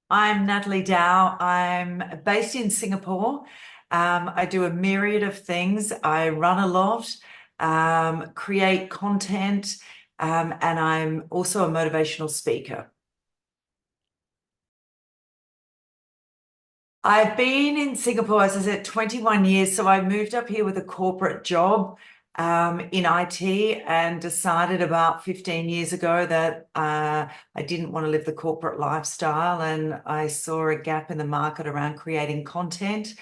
I'm Natalie Dow. I'm based in Singapore. I do a myriad of things. I run a lot, create content, and I'm also a motivational speaker. I've been in Singapore, as I said, 21 years. So I moved up here with a corporate job in IT and decided about 15 years ago that I didn't want to live the corporate lifestyle. And I saw a gap in the market around creating content,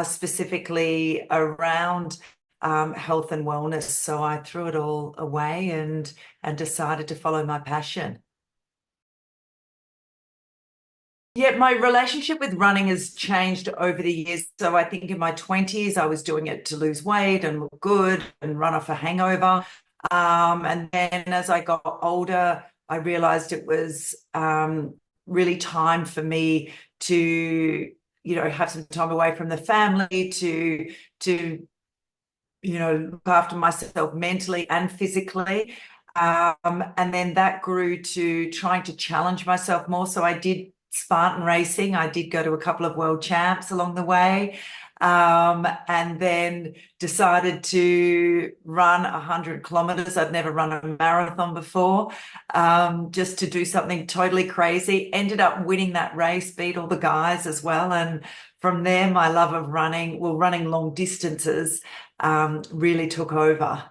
specifically around health and wellness. So I threw it all away and decided to follow my passion. Yeah, my relationship with running has changed over the years. So I think in my 20s, I was doing it to lose weight and look good and run off a hangover. And then as I got older, I realized it was really time for me to, have some time away from the family to look after myself mentally and physically. And then that grew to trying to challenge myself more. So I did Spartan racing. I did go to a couple of world champs along the way. And then decided to run 100 kilometers. I'd never run a marathon before, just to do something totally crazy. Ended up winning that race, beat all the guys as well. And from there, my love of running long distances, really took over.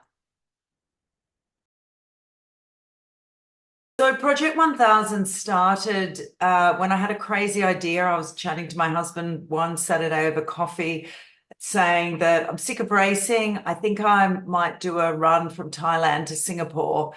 So Project 1000 started when I had a crazy idea. I was chatting to my husband one Saturday over coffee, saying that I'm sick of racing. I think I might do a run from Thailand to Singapore.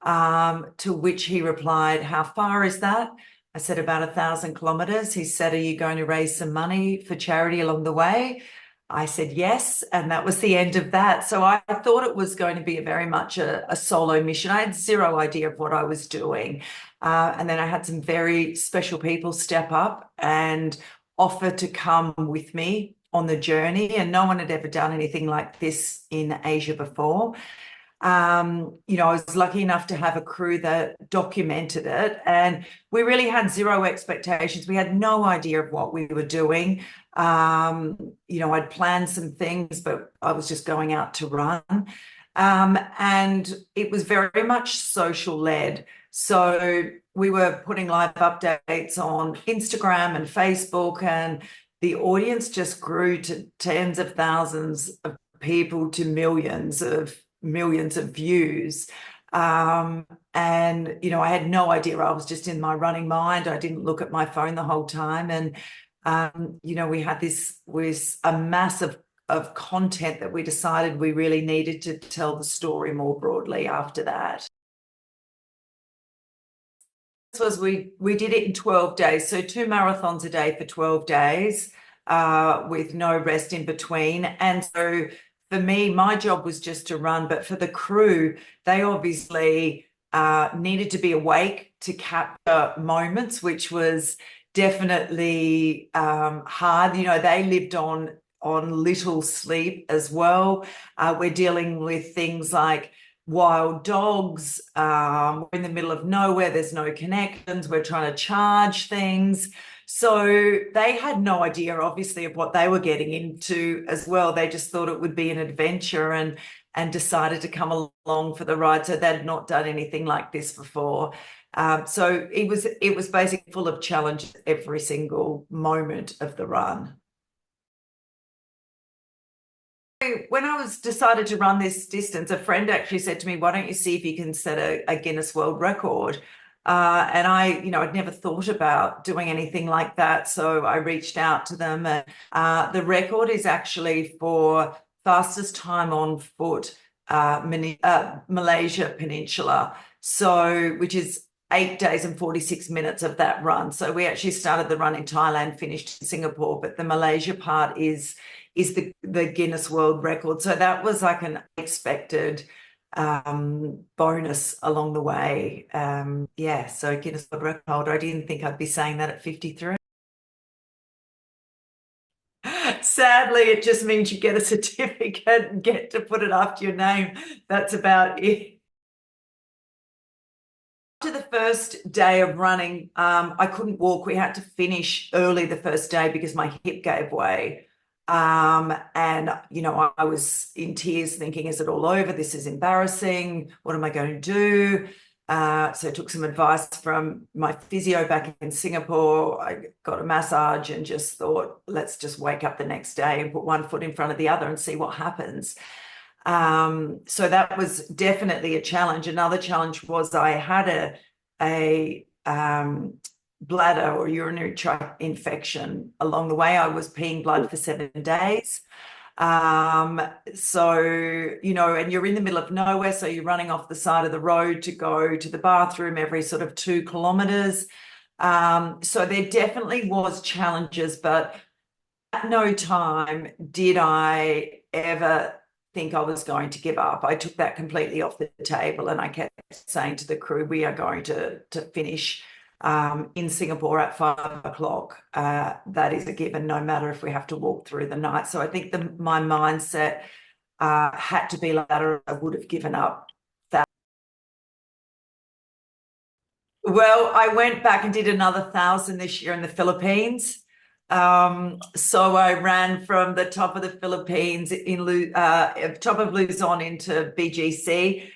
To which he replied, "How far is that?" I said, "About 1,000 kilometers." He said, "Are you going to raise some money for charity along the way?" I said yes, and that was the end of that. So I thought it was going to be very much a solo mission. I had zero idea of what I was doing. And then I had some very special people step up and offer to come with me on the journey. And no one had ever done anything like this in Asia before. I was lucky enough to have a crew that documented it, and we really had zero expectations. We had no idea of what we were doing. I'd planned some things, but I was just going out to run. And it was very much social led. So we were putting live updates on Instagram and Facebook, and the audience just grew to tens of thousands of people to millions of views. And I had no idea. I was just in my running mind. I didn't look at my phone the whole time. And we had this was a mass of content that we decided we really needed to tell the story more broadly after that. This was we did it in 12 days. So 2 marathons a day for 12 days, with no rest in between. And so for me, my job was just to run, but for the crew, they obviously needed to be awake to capture moments, which was definitely hard. They lived on little sleep as well. We're dealing with things like wild dogs. We're in the middle of nowhere. There's no connections. We're trying to charge things. So they had no idea, obviously, of what they were getting into as well. They just thought it would be an adventure and decided to come along for the ride. So they'd not done anything like this before. So it was basically full of challenge every single moment of the run. When I was decided to run this distance, a friend actually said to me, "Why don't you see if you can set a Guinness World Record?" And I'd never thought about doing anything like that. So I reached out to them. And the record is actually for fastest time on foot, Malaysia Peninsula. So, which is 8 days and 46 minutes of that run. So we actually started the run in Thailand, finished in Singapore, but the Malaysia part is the Guinness World Record. So that was like an unexpected bonus along the way. Yeah, so Guinness World Record holder. I didn't think I'd be saying that at 53. Sadly, it just means you get a certificate and get to put it after your name. That's about it. After the first day of running, I couldn't walk. We had to finish early the first day because my hip gave way. And I was in tears thinking, is it all over? This is embarrassing. What am I going to do? So I took some advice from my physio back in Singapore. I got a massage and just thought, let's just wake up the next day and put one foot in front of the other and see what happens. So that was definitely a challenge. Another challenge was I had a bladder or urinary tract infection along the way. I was peeing blood for 7 days. So, and you're in the middle of nowhere, so you're running off the side of the road to go to the bathroom every sort of 2 kilometers. So there definitely was challenges, but at no time did I ever think I was going to give up. I took that completely off the table, and I kept saying to the crew, we are going to finish in Singapore at 5 o'clock. That is a given, no matter if we have to walk through the night. So I think my mindset had to be like that, or I would have given up that. Well, I went back and did another 1,000 this year in the Philippines. So I ran from the top of the Philippines top of Luzon into BGC.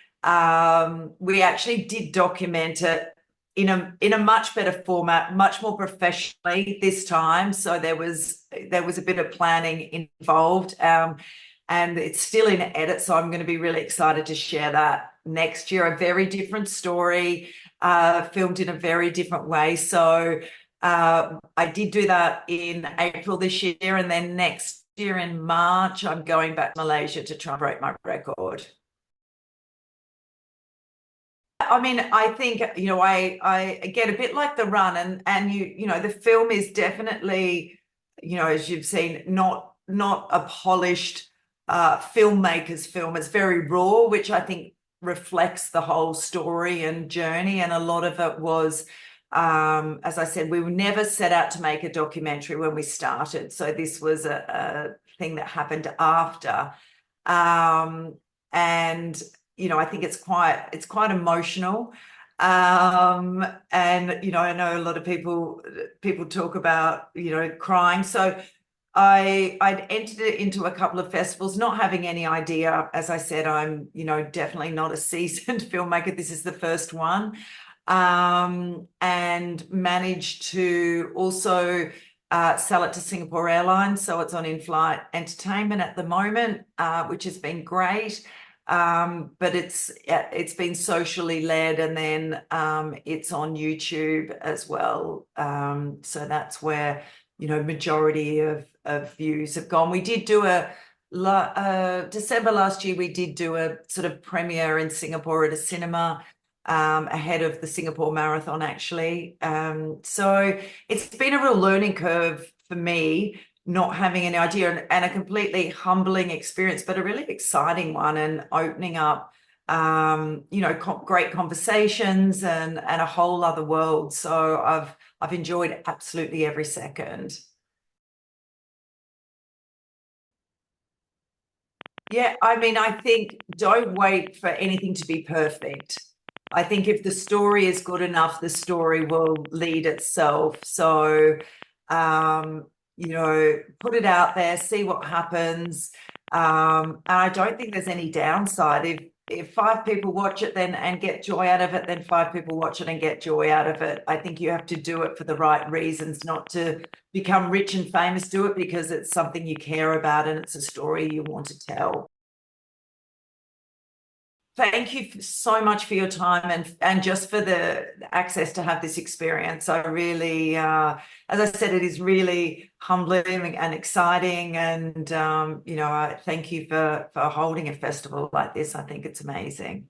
We actually did document it in a much better format, much more professionally this time. So there was a bit of planning involved, and it's still in edit. So I'm going to be really excited to share that next year. A very different story, filmed in a very different way. So I did do that in April this year, and then next year in March, I'm going back to Malaysia to try and break my record. I mean, I think, I get a bit like the run, and the film is definitely, as you've seen, not a polished filmmaker's film. It's very raw, which I think reflects the whole story and journey. And a lot of it was, as I said, we were never set out to make a documentary when we started. So this was a thing that happened after. And I think it's quite emotional. And I know a lot of people talk about crying. So I'd entered it into a couple of festivals, not having any idea. As I said, I'm definitely not a seasoned filmmaker. This is the first one. And managed to also sell it to Singapore Airlines. So it's on in-flight entertainment at the moment, which has been great. But it's been socially led, and then it's on YouTube as well. So that's where majority of views have gone. We did do December last year. We did do a sort of premiere in Singapore at a cinema ahead of the Singapore Marathon, actually. So it's been a real learning curve for me, not having any idea, and a completely humbling experience, but a really exciting one, and opening up, great conversations and a whole other world. So I've enjoyed absolutely every second. Yeah, I mean, I think don't wait for anything to be perfect. I think if the story is good enough, the story will lead itself. So, put it out there, see what happens. And I don't think there's any downside. If 5 people watch it then and get joy out of it, then 5 people watch it and get joy out of it. I think you have to do it for the right reasons, not to become rich and famous. Do it because it's something you care about and it's a story you want to tell. Thank you so much for your time and just for the access to have this experience. I really, as I said, it is really humbling and exciting. And, I thank you for holding a festival like this. I think it's amazing.